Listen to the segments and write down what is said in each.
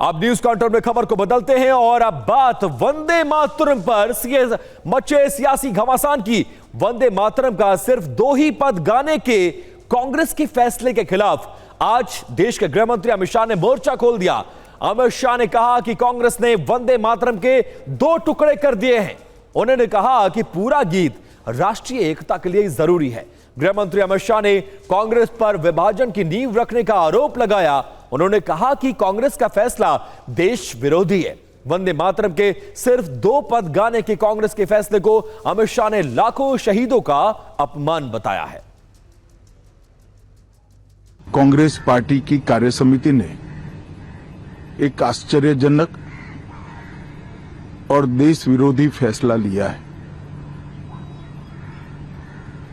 अब news counter में खबर को बदलते हैं और अब बात वंदे मातरम पर मचे सियासी घमासान की। वंदे मातरम का सिर्फ 2 ही पद गाने के कांग्रेस के फैसले के खिलाफ आज देश के गृह मंत्री अमित शाह ने मोर्चा खोल दिया। अमित शाह ने कहा कि कांग्रेस ने वंदे मातरम के 2 टुकड़े कर दिए हैं। उन्होंने कहा कि पूरा गीत राष्ट्रीय एकता के लिए जरूरी है। गृह मंत्री अमित शाह ने कांग्रेस पर विभाजन की नींव रखने का आरोप लगाया। उन्होंने कहा कि कांग्रेस का फैसला देश विरोधी है। वंदे मातरम के सिर्फ 2 पद गाने के कांग्रेस के फैसले को अमित शाह ने लाखों शहीदों का अपमान बताया है। कांग्रेस पार्टी की कार्यसमिति ने एक आश्चर्यजनक और देश विरोधी फैसला लिया है।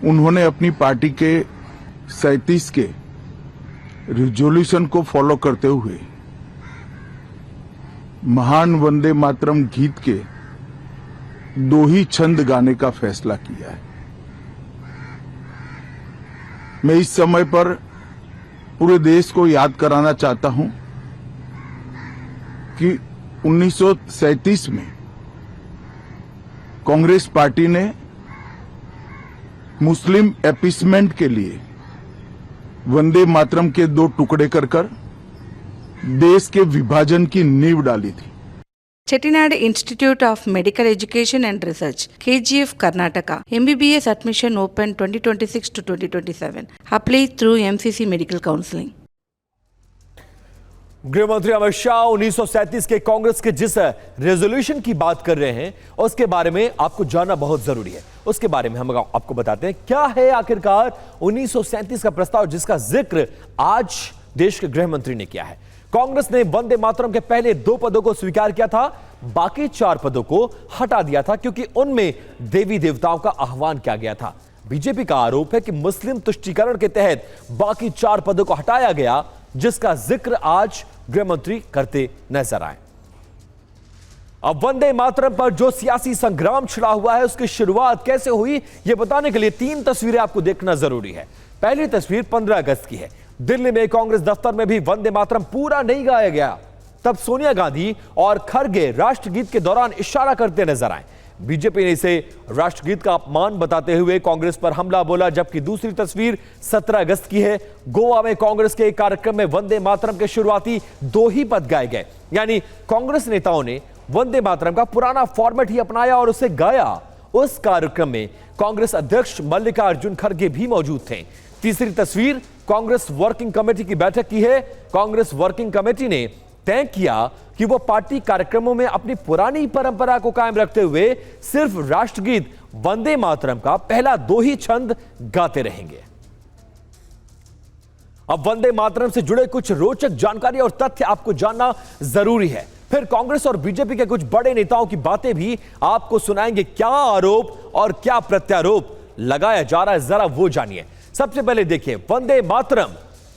उन्होंने अपनी पार्टी के 37 के रिजोल्यूशन को फॉलो करते हुए महान वंदे मातरम गीत के 2 ही छंद गाने का फैसला किया है। मैं इस समय पर पूरे देश को याद कराना चाहता हूं कि 1937 में कांग्रेस पार्टी ने मुस्लिम अपीसमेंट के लिए वंदे मातरम के 2 टुकड़े कर देश के विभाजन की नींव डाली थी। Chettinad Institute of Medical Education and Research, KGF, Karnataka. MBBS admission open 2026 to 2027. Apply through MCC Medical Counseling. गृह मंत्री अमित शाह 1937 के कांग्रेस के जिस रेजोल्यूशन की बात कर रहे हैं उसके बारे में आपको जानना बहुत जरूरी है। उसके बारे में हम आपको बताते हैं क्या है आखिरकार 1937 का प्रस्ताव जिसका जिक्र आज देश के गृह मंत्री ने किया है। कांग्रेस ने वंदे मातरम के पहले 2 पदों को स्वीकार किया था, बाकी 4 पदों को हटा दिया था क्योंकि उनमें देवी देवताओं का आह्वान किया गया था। बीजेपी का आरोप है कि मुस्लिम तुष्टीकरण के तहत बाकी 4 पदों को हटाया गया, जिसका जिक्र आज गृह मंत्री करते नजर आए। अब वंदे मातरम पर जो सियासी संग्राम छिड़ा हुआ है उसकी शुरुआत कैसे हुई यह बताने के लिए 3 तस्वीरें आपको देखना जरूरी है। पहली तस्वीर 15 अगस्त की है। दिल्ली में कांग्रेस दफ्तर में भी वंदे मातरम पूरा नहीं गाया गया। तब सोनिया गांधी और खड़गे राष्ट्रगीत के दौरान इशारा करते नजर आए। बीजेपी ने इसे राष्ट्रगीत का अपमान बताते हुए कांग्रेस पर हमला बोला। जबकि दूसरी तस्वीर 17 अगस्त की है। गोवा में कांग्रेस के एक कार्यक्रम में वंदे मातरम के शुरुआती 2 ही पद गाए गए, यानी कांग्रेस नेताओं ने वंदे मातरम का पुराना फॉर्मेट ही अपनाया और उसे गाया। उस कार्यक्रम में कांग्रेस अध्यक्ष मल्लिकार्जुन खड़गे भी मौजूद थे। तीसरी तस्वीर कांग्रेस वर्किंग कमेटी की बैठक की है। कांग्रेस वर्किंग कमेटी ने तय किया कि वो पार्टी कार्यक्रमों में अपनी पुरानी परंपरा को कायम रखते हुए सिर्फ राष्ट्रगीत वंदे मातरम का पहला 2 ही छंद गाते रहेंगे। अब वंदे मातरम से जुड़े कुछ रोचक जानकारी और तथ्य आपको जानना जरूरी है। फिर कांग्रेस और बीजेपी के कुछ बड़े नेताओं की बातें भी आपको सुनाएंगे। क्या आरोप और क्या प्रत्यारोप लगाया जा रहा है, जरा वो जानिए। सबसे पहले देखिए, वंदे मातरम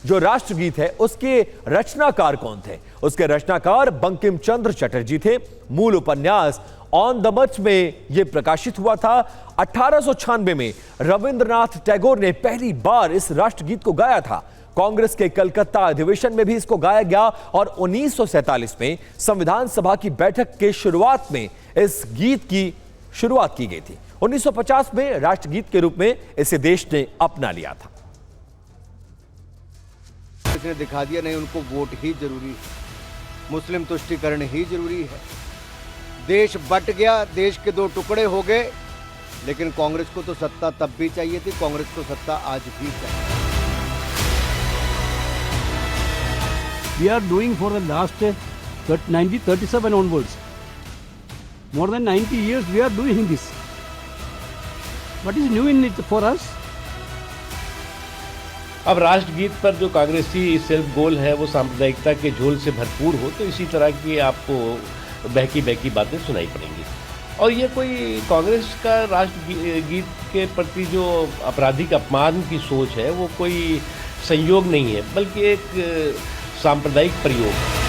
जो राष्ट्रगीत है उसके रचनाकार कौन थे। उसके रचनाकार बंकिम चंद्र चटर्जी थे। मूल उपन्यास ऑन द मच में यह प्रकाशित हुआ था। 1896 में रविंद्रनाथ टैगोर ने पहली बार इस राष्ट्रगीत को गाया था। कांग्रेस के कलकत्ता अधिवेशन में भी इसको गाया गया और 1947 में संविधान सभा की बैठक के शुरुआत में इस गीत की शुरुआत की गई थी। 1950 में राष्ट्रगीत के रूप में इसे देश ने अपना लिया था। इसने दिखा दिया नहीं, उनको वोट ही जरूरी है, मुस्लिम तुष्टीकरण ही जरूरी है। देश बट गया, देश के 2 टुकड़े हो गए, लेकिन कांग्रेस को तो सत्ता तब भी चाहिए थी, कांग्रेस को सत्ता आज भी चाहिए। We are doing for the last 1937 onwards. More than 90 years we are doing this. What is new in it for us? अब राष्ट्रगीत पर जो कांग्रेसी सेल्फ गोल है वो सांप्रदायिकता के झोल से भरपूर हो तो इसी तरह की आपको बहकी बहकी बातें सुनाई पड़ेंगी। और ये कोई कांग्रेस का राष्ट्रगीत के प्रति जो आपराधिक अपमान की सोच है वो कोई संयोग नहीं है, बल्कि एक सांप्रदायिक प्रयोग है।